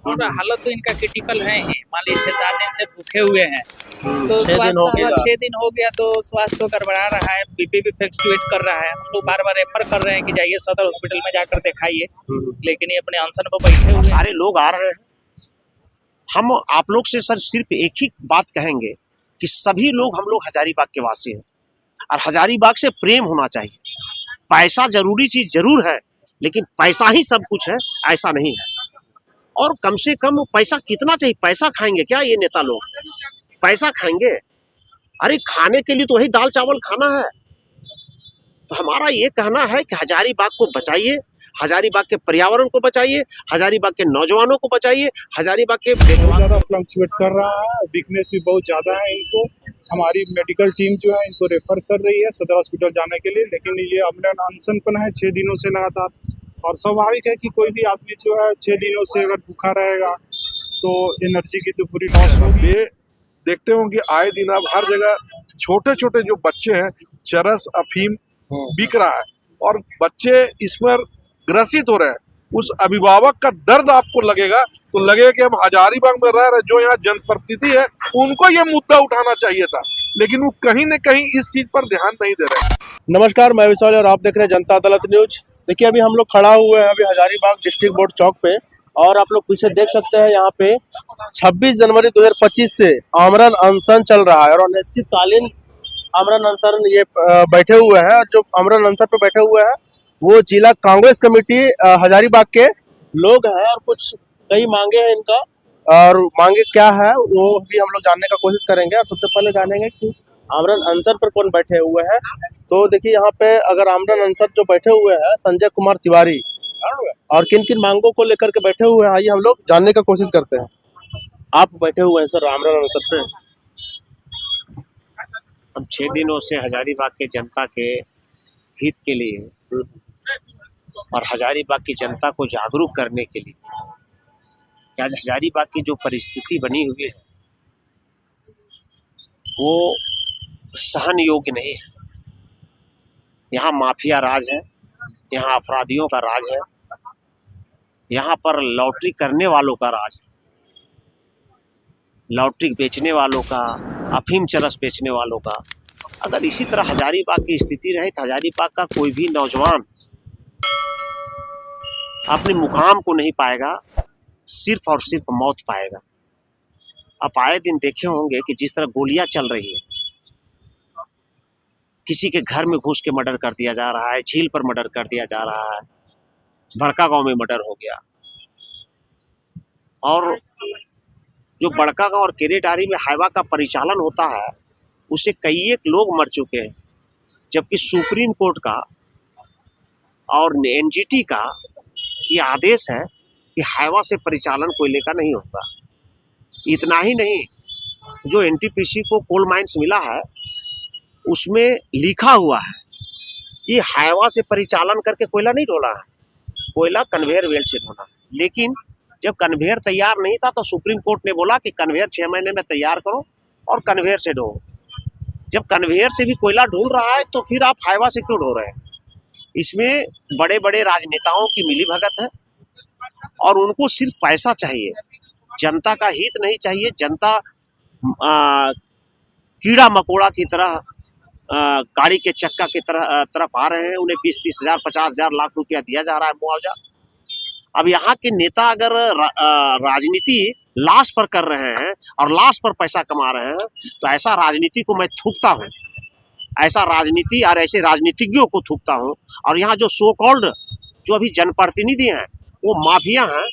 और हालत तो इनका क्रिटिकल है ही। मान लीजिए 6-7 दिन से भूखे हुए हैं, तो 6 दिन हो गया। 6 दिन हो गया तो स्वास्थ्य तो गड़बड़ा रहा है, बीपी भी फ्लक्चुएट कर रहा है। हम लोग बार बार रेफर कर रहे हैं कि जाइए सदर हॉस्पिटल में जाकर दिखाइए, लेकिन ये अपने अनशन पर बैठे हुए हैं। सारे लोग आ रहे हैं। हम आप लोग से सर सिर्फ एक ही बात कहेंगे कि सभी लोग हम लोग हजारीबाग के वासी हैं और हजारीबाग से प्रेम होना चाहिए। पैसा जरूरी चीज जरूर है, लेकिन पैसा ही सब कुछ है ऐसा नहीं है। और कम से कम पैसा कितना चाहिए? पैसा खाएंगे क्या ये नेता लोग? पैसा खाएंगे? अरे खाने के लिए तो वही दाल चावल खाना है। तो हमारा ये कहना है कि हजारीबाग को बचाइए, हजारीबाग के पर्यावरण को बचाइए, हजारीबाग के नौजवानों को बचाइए, हजारीबाग के बहुत ज़्यादा फ्लक्चुएट कर रहा है, वीकनेस भी बहुत ज़्यादा है इनको। हमारी मेडिकल टीम जो है इनको रेफर कर रही है सदर हॉस्पिटल जाने के लिए, लेकिन ये अमरन अनशन पर है 6 दिनों से लगातार। और स्वाभाविक है कि कोई भी आदमी जो है 6 दिनों से अगर भूखा रहेगा तो एनर्जी की तो पूरी लॉस होगी। ये देखते होंगे आए दिन अब हर जगह छोटे छोटे जो बच्चे हैं चरस अफीम बिक रहा है और बच्चे इस पर ग्रसित हो रहे हैं। उस अभिभावक का दर्द आपको लगेगा तो लगेगा कि हम हजारीबाग में रह रहे, जो यहाँ जनप्रतिनिधि है उनको ये मुद्दा उठाना चाहिए था, लेकिन वो कहीं न कहीं इस चीज पर ध्यान नहीं दे रहे। नमस्कार, मैं विशाल और आप देख रहे हैं जनता अदालत न्यूज। देखिए अभी हम लोग खड़ा हुए हैं अभी हजारीबाग डिस्ट्रिक्ट बोर्ड चौक पे, और आप लोग पीछे देख सकते हैं यहाँ पे 26 जनवरी 2025 से आमरण अनशन चल रहा है और अनिश्चितकालीन आमरण अनशन ये बैठे हुए हैं। और जो आमरण अनशन पे बैठे हुए हैं वो जिला कांग्रेस कमेटी हजारीबाग के लोग हैं और कुछ कई मांगे हैं इनका, और मांगे क्या है वो भी हम लोग जानने का कोशिश करेंगे। और सबसे पहले जानेंगे कि आमरण अनशन पर कौन बैठे हुए हैं। तो देखिए यहाँ पे अगर आमरण अनशन जो बैठे हुए हैं संजय कुमार तिवारी, और किन किन मांगों को लेकर के बैठे हुए हैं आइए हम लोग जानने का कोशिश करते हैं। आप बैठे हुए हैं सर आमरण अनशन पे? हम 6 दिनों से हजारीबाग के जनता के हित के लिए और हजारीबाग की जनता को जागरूक करने के लिए कि आज हजारीबाग की जो परिस्थिति बनी हुई है वो सहन योग्य नहीं है। यहाँ माफिया राज है, यहाँ अपराधियों का राज है, यहाँ पर लॉटरी करने वालों का राज है, लॉटरी बेचने वालों का, अफीम चरस बेचने वालों का। अगर इसी तरह हजारीबाग की स्थिति रहे तो हजारीबाग का कोई भी नौजवान अपने मुकाम को नहीं पाएगा, सिर्फ और सिर्फ मौत पाएगा। आप आए दिन देखे होंगे कि जिस तरह गोलियां चल रही है, किसी के घर में घुस के मर्डर कर दिया जा रहा है, झील पर मर्डर कर दिया जा रहा है, बड़का गांव में मर्डर हो गया, और जो बड़का गांव और केरेडारी में हाईवा का परिचालन होता है उससे कई एक लोग मर चुके हैं, जबकि सुप्रीम कोर्ट का और एनजीटी का ये आदेश है कि हाईवा से परिचालन कोयले का नहीं होगा। इतना ही नहीं, जो एनटीपीसी को कोल माइंस मिला है उसमें लिखा हुआ है कि हाईवा से परिचालन करके कोयला नहीं ढोना है, कोयला कन्वेयर बेल्ट से ढोना है। लेकिन जब कन्वेयर तैयार नहीं था तो सुप्रीम कोर्ट ने बोला कि कन्वेयर 6 महीने में तैयार करो और कन्वेयर से ढो। जब कन्वेयर से भी कोयला ढूंढ रहा है तो फिर आप हाईवा से क्यों ढो रहे हैं? इसमें बड़े बड़े राजनेताओं की मिलीभगत है और उनको सिर्फ पैसा चाहिए, जनता का हित नहीं चाहिए। जनता कीड़ा मकोड़ा की तरह गाड़ी के चक्का की तरफ आ रहे हैं। उन्हें 20-30 हज़ार 50 हज़ार लाख रुपया दिया जा रहा है मुआवजा। अब यहाँ के नेता अगर राजनीति लाश पर कर रहे हैं और लाश पर पैसा कमा रहे हैं तो ऐसा राजनीति को मैं थूकता हूँ, ऐसा राजनीति और ऐसे राजनीतिज्ञों को थूकता हूँ। और यहाँ जो सो कॉल्ड जो अभी जनप्रतिनिधि हैं वो माफिया हैं,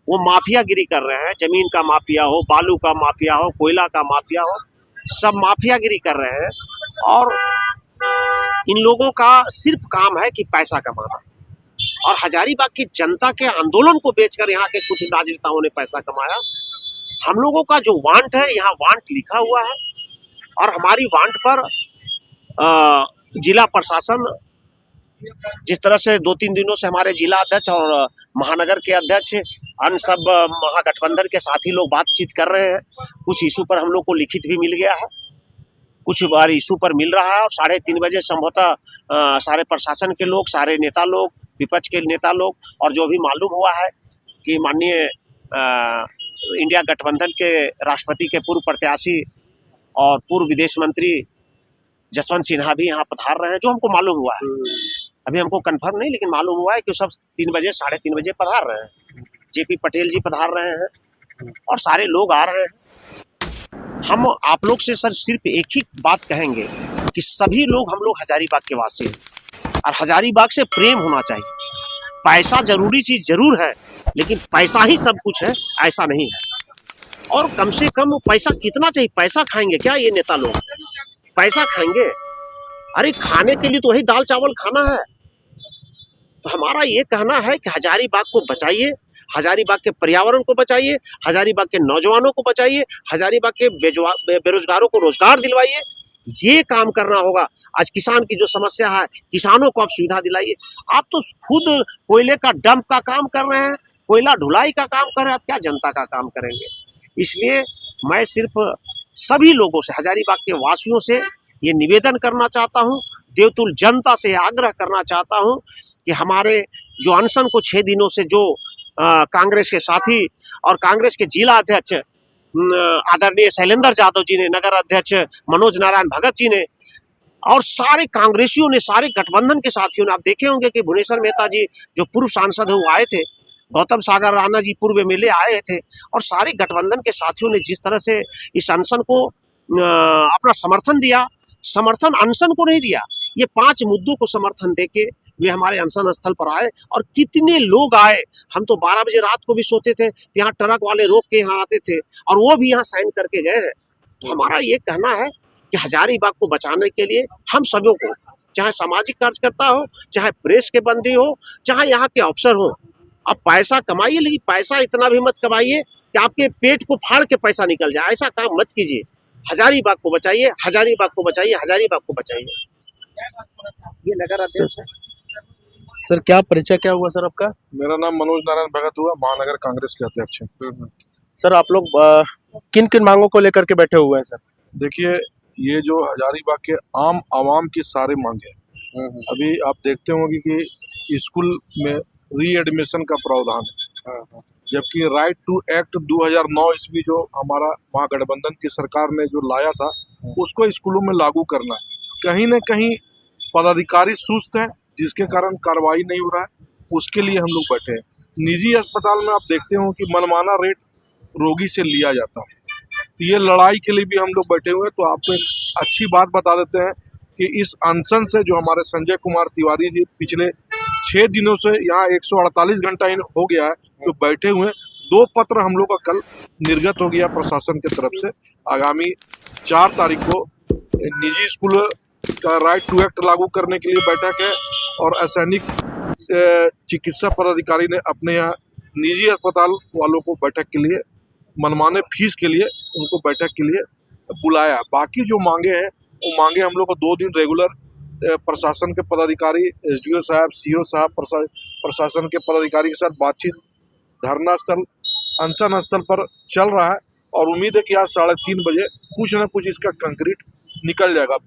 वो माफियागिरी कर रहे हैं। जमीन का माफिया हो, बालू का माफिया हो, कोयला का माफिया हो, सब माफियागिरी कर रहे हैं। और इन लोगों का सिर्फ काम है कि पैसा कमाना, और हजारीबाग की जनता के आंदोलन को बेचकर यहाँ के कुछ राजनेताओं ने पैसा कमाया। हम लोगों का जो वांट है, यहाँ वांट लिखा हुआ है, और हमारी वांट पर जिला प्रशासन जिस तरह से 2-3 दिनों से हमारे जिला अध्यक्ष और महानगर के अध्यक्ष अन्य सब महागठबंधन के साथी लोग बातचीत कर रहे हैं। कुछ इशू पर हम लोग को लिखित भी मिल गया है, कुछ बार इशू पर मिल रहा है। और 3:30 बजे संभवतः सारे प्रशासन के लोग, सारे नेता लोग, विपक्ष के नेता लोग, और जो भी मालूम हुआ है कि माननीय इंडिया गठबंधन के राष्ट्रपति के पूर्व प्रत्याशी और पूर्व विदेश मंत्री जसवंत सिन्हा भी यहाँ पधार रहे हैं, जो हमको मालूम हुआ है। अभी हमको कंफर्म नहीं, लेकिन मालूम हुआ है कि सब 3 बजे 3:30 बजे पधार रहे हैं। जेपी पटेल जी पधार रहे हैं और सारे लोग आ रहे हैं। हम आप लोग से सर सिर्फ एक ही बात कहेंगे कि सभी लोग, हम लोग हजारीबाग के वासी हैं और हजारीबाग से प्रेम होना चाहिए। पैसा जरूरी चीज जरूर है, लेकिन पैसा ही सब कुछ है ऐसा नहीं है। और कम से कम पैसा कितना चाहिए? पैसा खाएंगे क्या ये नेता लोग? पैसा खाएंगे? अरे खाने के लिए तो वही दाल चावल खाना है। तो हमारा ये कहना है कि हजारीबाग को बचाइए, हजारीबाग के पर्यावरण को बचाइए, हजारीबाग के नौजवानों को बचाइए, हजारीबाग के बेरोजगारों को रोजगार दिलवाइए। ये काम करना होगा। आज किसान की जो समस्या है, किसानों को आप सुविधा दिलाइए। आप तो खुद कोयले का डंप का काम कर रहे हैं, कोयला ढुलाई का काम कर रहे हैं, आप क्या जनता का काम करेंगे? इसलिए मैं सिर्फ सभी लोगों से, हजारीबाग के वासियों से ये निवेदन करना चाहता हूँ, देवतुल जनता से आग्रह करना चाहता हूँ कि हमारे जो अनशन को 6 दिनों से जो कांग्रेस के साथी और कांग्रेस के जिला अध्यक्ष आदरणीय शैलेंद्र यादव जी ने, नगर अध्यक्ष मनोज नारायण भगत जी ने और सारे कांग्रेसियों ने, सारे गठबंधन के साथियों ने, आप देखे होंगे कि भुवनेश्वर मेहता जी जो पूर्व सांसद है वो आए थे, गौतम सागर राणा जी पूर्व एमएलए आए थे और सारे गठबंधन के साथियों ने जिस तरह से इस अनशन को अपना समर्थन दिया, समर्थन अनशन को नहीं दिया, ये 5 मुद्दों को समर्थन देके वे हमारे अनशन स्थल पर आए। और कितने लोग आए, हम तो 12 बजे रात को भी सोते थे, तो यहाँ ट्रक वाले रोक के यहाँ आते थे और वो भी यहाँ साइन करके गए हैं। तो हमारा ये कहना है कि हजारीबाग को बचाने के लिए हम सभी को, चाहे सामाजिक कार्यकर्ता हो, चाहे प्रेस के बंदी हो, चाहे यहाँ के अफसर हो, अब पैसा कमाइए, लेकिन पैसा इतना भी मत कमाइए कि आपके पेट को फाड़ के पैसा निकल जाए। ऐसा काम मत कीजिए। हजारीबाग को बचाइए, हजारीबाग को बचाइए, हजारीबाग को बचाइए। ये नगर अध्यक्ष है सर। क्या परिचय क्या हुआ सर आपका? मेरा नाम मनोज नारायण भगत हुआ, महानगर कांग्रेस के अध्यक्ष हैं। सर आप लोग किन किन मांगों को लेकर के बैठे हुए हैं सर? देखिए, ये जो हजारीबाग के आम आवाम की सारी मांगे हैं, अभी आप देखते होंगे कि स्कूल में रीएडमिशन का प्रावधान है, जबकि राइट टू एक्ट 2009 ईस्वी जो हमारा महागठबंधन की सरकार ने जो लाया था, उसको स्कूलों में लागू करना है। कहीं न कहीं पदाधिकारी सुस्त हैं, जिसके कारण कार्रवाई नहीं हो रहा है, उसके लिए हम लोग बैठे हैं। निजी अस्पताल में आप देखते हो कि मनमाना रेट रोगी से लिया जाता है, तो ये लड़ाई के लिए भी हम लोग बैठे हुए हैं। तो आपको एक अच्छी बात बता देते हैं कि इस अनशन से जो हमारे संजय कुमार तिवारी जी पिछले 6 दिनों से यहाँ 148 घंटा हो गया है तो बैठे हुए हैं। 2 पत्र हम लोग का कल निर्गत हो गया प्रशासन की तरफ से। आगामी 4 तारीख को निजी स्कूल का राइट टू एक्ट लागू करने के लिए बैठक है और असैनिक चिकित्सा पदाधिकारी ने अपने यहाँ निजी अस्पताल वालों को बैठक के लिए, मनमाने फीस के लिए उनको बैठक के लिए बुलाया। बाकी जो मांगे हैं वो मांगे हम लोग को 2 दिन रेगुलर प्रशासन के पदाधिकारी, एसडीओ साहब, सीओ साहब, प्रशासन के पदाधिकारी के साथ बातचीत धरना स्थल, अनशन स्थल पर चल रहा है और उम्मीद है कि आज 3:30 बजे कुछ न कुछ इसका कंक्रीट निकल जाएगा।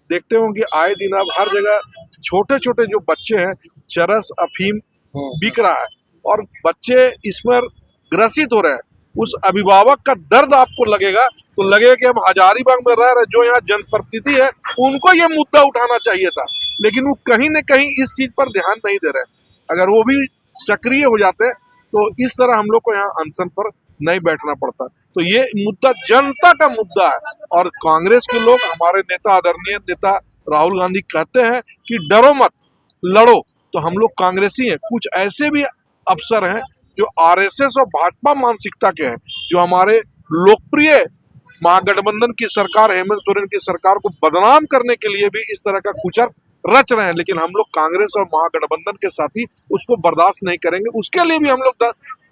देखते हो कि आए दिन अब हर जगह छोटे छोटे जो बच्चे हैं, चरस अफीम बिक रहा है और बच्चे इसमें ग्रसित हो रहे हैं। उस अभिभावक का दर्द आपको लगेगा तो लगेगा कि हम हजारीबाग में रह रहे, जो यहाँ जनप्रतिनिधि है उनको ये मुद्दा उठाना चाहिए था, लेकिन वो कहीं न कहीं इस चीज पर ध्यान नहीं दे रहे। अगर वो भी सक्रिय हो जाते तो इस तरह हम लोग को यहाँ अनशन पर नहीं बैठना पड़ता। तो ये मुद्दा जनता का मुद्दा है और कांग्रेस के लोग, हमारे नेता, आदरणीय नेता राहुल गांधी कहते हैं कि डरो मत, लड़ो। तो हम लोग कांग्रेसी हैं। कुछ ऐसे भी अफसर हैं जो आरएसएस और भाजपा मानसिकता के हैं, जो हमारे लोकप्रिय महागठबंधन की सरकार, हेमंत सोरेन की सरकार को बदनाम करने के लिए भी इस तरह का कुचर रच रहे हैं। लेकिन हम लोग कांग्रेस और महागठबंधन के साथी उसको बर्दाश्त नहीं करेंगे। उसके लिए भी हम लोग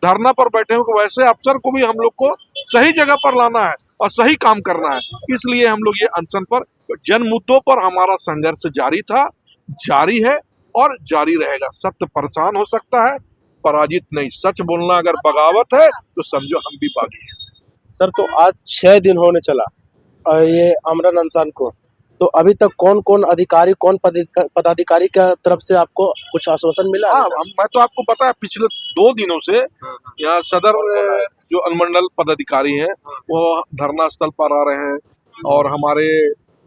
धरना पर बैठे हैं कि वैसे अफसर को भी हम लोग को सही जगह पर लाना है और सही काम करना है। इसलिए हम लोग ये अनशन पर, जन मुद्दों पर हमारा संघर्ष जारी था, जारी है और जारी रहेगा। सत्य परेशान हो सकता है, पराजित नहीं। सच बोलना अगर बगावत है तो समझो हम भी बागी हैं। सर तो आज 6 दिन होने चला ये आमरण अनशन को, तो अभी तक कौन कौन अधिकारी, कौन पदाधिकारी की तरफ से आपको कुछ आश्वासन मिला है? हाँ, मैं तो आपको पता है पिछले 2 दिनों से यहाँ सदर जो अनुमंडल पदाधिकारी हैं वो धरना स्थल पर आ रहे हैं और हमारे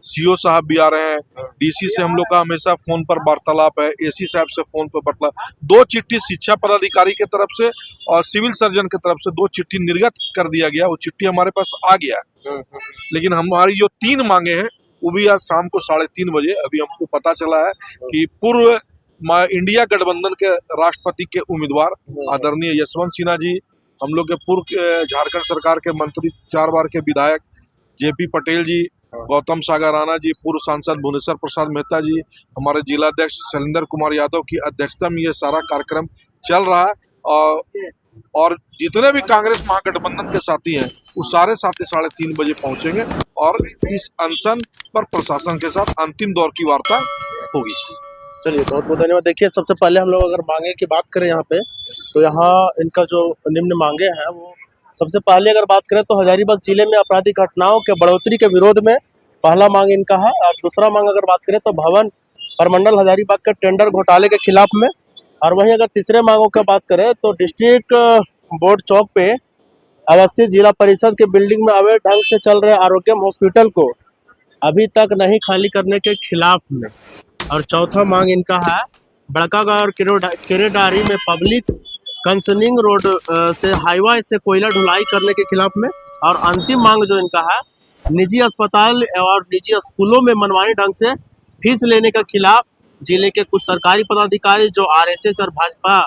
सीओ साहब भी आ रहे हैं। डीसी से हम लोग का हमेशा फोन पर वार्तालाप है, एसी साहब से फोन पर वार्तालाप। 2 चिट्ठी शिक्षा पदाधिकारी की तरफ से और सिविल सर्जन की तरफ से 2 चिट्ठी निर्गत कर दिया गया। वो चिट्ठी हमारे पास आ गया है, लेकिन हमारी जो 3 मांगे हैं वो भी आज शाम को 3:30 बजे अभी हमको पता चला है कि पूर्व इंडिया गठबंधन के राष्ट्रपति के उम्मीदवार आदरणीय यशवंत सिन्हा जी, हम लोग के पूर्व झारखंड सरकार के मंत्री 4 बार के विधायक जेपी पटेल जी, गौतम सागर राणा जी, पूर्व सांसद भुवनेश्वर प्रसाद मेहता जी, हमारे जिलाध्यक्ष शैलेंद्र कुमार यादव की अध्यक्षता में ये सारा कार्यक्रम चल रहा है और जितने भी कांग्रेस महागठबंधन के साथी हैं वो सारे साथी 3:30 बजे पहुंचेंगे और इस अनशन पर प्रशासन के साथ अंतिम दौर की वार्ता होगी। चलिए, बहुत बहुत धन्यवाद। देखिए, सबसे पहले हम लोग अगर मांगे की बात करें यहाँ पे, तो यहाँ इनका जो निम्न मांगे हैं वो सबसे पहले अगर बात करें तो हजारीबाग जिले में आपराधिक घटनाओं के बढ़ोतरी के विरोध में पहला मांग इनका है। और दूसरा मांग अगर बात करें तो भवन परमंडल हजारीबाग के टेंडर घोटाले के खिलाफ में। और वहीं अगर तीसरे मांगों की बात करें तो डिस्ट्रिक्ट बोर्ड चौक पे अवस्थित जिला परिषद के बिल्डिंग में अवैध ढंग से चल रहे आरोग्यम हॉस्पिटल को अभी तक नहीं खाली करने के खिलाफ में। और चौथा मांग इनका है बड़कागांव और केरेडारी में पब्लिक कंसर्निंग रोड से हाईवे से कोयला ढुलाई करने के खिलाफ में। और अंतिम मांग जो इनका है निजी अस्पताल और निजी स्कूलों में मनमानी ढंग से फीस लेने के खिलाफ जिले के कुछ सरकारी पदाधिकारी जो आरएसएस और भाजपा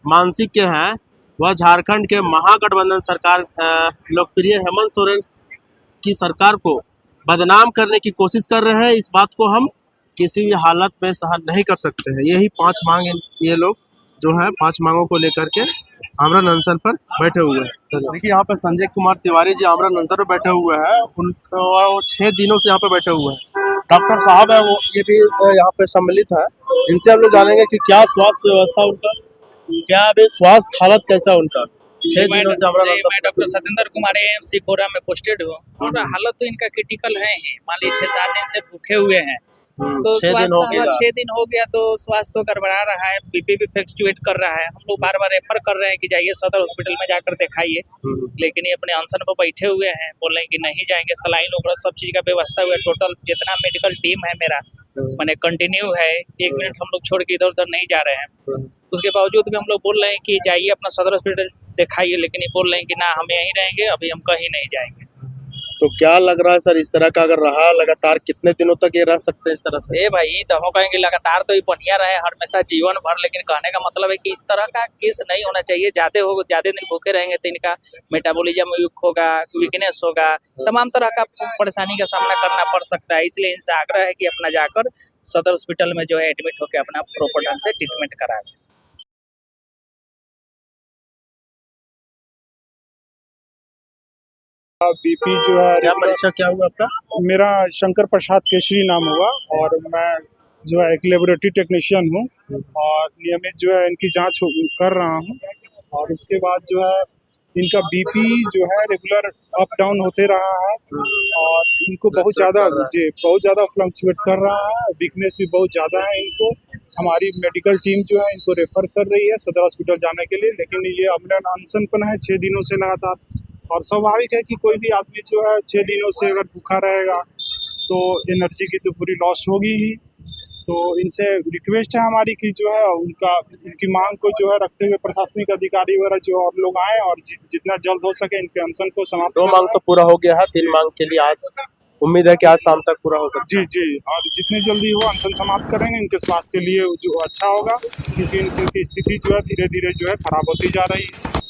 मानसिक के हैं, वह झारखंड के महागठबंधन सरकार लोकप्रिय हेमंत सोरेन की सरकार को बदनाम करने की कोशिश कर रहे हैं। इस बात को हम किसी भी हालत में सहन नहीं कर सकते हैं। यही 5 मांग ये लोग जो है 5 मांगों को लेकर के आमरण अनशन पर बैठे हुए हैं। देखिए, यहाँ पे संजय कुमार तिवारी जी आमरण अनशन पर बैठे हुए हैं। उनको 6 दिनों से यहाँ पे बैठे हुए हैं। डॉक्टर साहब है वो, ये भी यहाँ पे सम्मिलित है। इनसे हम लोग जानेंगे कि क्या स्वास्थ्य व्यवस्था उनका, क्या अभी स्वास्थ्य हालत कैसा उनका। 6 दिनों से आमरण अनशन। मैं डॉक्टर सतेंद्र कुमार एएमसी कोरा में पोस्टेड हूँ और हालत तो इनका क्रिटिकल है ही। मान लीजिए 6-7 दिन से भूखे हुए हैं तो 6 दिन हो गया। 6 दिन हो गया तो स्वास्थ्य तो गड़बड़ा रहा है, बीपी भी फ्लक्चुएट कर रहा है। हम लोग बार बार रेफर कर रहे हैं कि जाइए सदर हॉस्पिटल में जाकर दिखाइए, लेकिन ये अपने अनशन पर बैठे हुए हैं, बोल रहे हैं कि नहीं जाएंगे। सलाइन वगैरह सब चीज का व्यवस्था हुआ है। टोटल जितना मेडिकल टीम है मेरा मैंने कंटिन्यू है, 1 मिनट हम लोग छोड़ के इधर उधर नहीं जा रहे हैं। उसके बावजूद भी हम लोग बोल रहे हैं कि जाइए अपना सदर हॉस्पिटल दिखाइए, लेकिन ये बोल रहे हैं कि ना हम यहीं रहेंगे, अभी हम कहीं नहीं जाएंगे। तो क्या लग रहा है सर, इस तरह का अगर रहा लगातार कितने दिनों तक ये रह सकते हैं इस तरह से? भाई तो हम कहेंगे लगातार तो ये बढ़िया रहे हमेशा जीवन भर, लेकिन कहने का मतलब है कि इस तरह का केस नहीं होना चाहिए। ज्यादा दिन भूखे रहेंगे तो इनका मेटाबॉलिज्म वीक होगा, वीकनेस होगा, तमाम तरह का परेशानी का सामना करना पड़ सकता है। इसलिए इनसे आग्रह है कि अपना जाकर सदर हॉस्पिटल में जो है एडमिट होकर अपना प्रॉपर ढंग से ट्रीटमेंट कराए। बीपी जो है, क्या परीक्षा क्या हुआ आपका? मेरा शंकर प्रसाद केशरी नाम हुआ और मैं जो है एक लेबोरेटरी टेक्नीशियन हूँ और नियमित जो है इनकी जांच कर रहा हूँ। और उसके बाद जो है इनका बीपी जो है रेगुलर अप डाउन होते रहा है और इनको बहुत ज़्यादा फ्लक्चुएट कर रहा है। वीकनेस भी बहुत ज़्यादा है इनको। हमारी मेडिकल टीम जो है इनको रेफर कर रही है सदर हॉस्पिटल जाने के लिए, लेकिन ये आमरण अनशन पर है 6 दिनों से लगातार। और स्वाभाविक है कि कोई भी आदमी जो है 6 दिनों से अगर भूखा रहेगा तो एनर्जी की तो पूरी लॉस होगी ही। तो इनसे रिक्वेस्ट है हमारी कि जो है उनकी मांग को जो है रखते हुए प्रशासनिक अधिकारी वगैरह जो और लोग आए और जितना जल्द हो सके इनके अनशन को समाप्त। 2 मांग तो पूरा हो गया है, 3 मांग के लिए आज उम्मीद है कि आज शाम तक पूरा हो सकता है। जी, और जितनी जल्दी हो अनशन समाप्त करेंगे इनके स्वास्थ्य के लिए जो अच्छा होगा, क्योंकि इनकी स्थिति जो है धीरे धीरे जो है खराब होती जा रही है।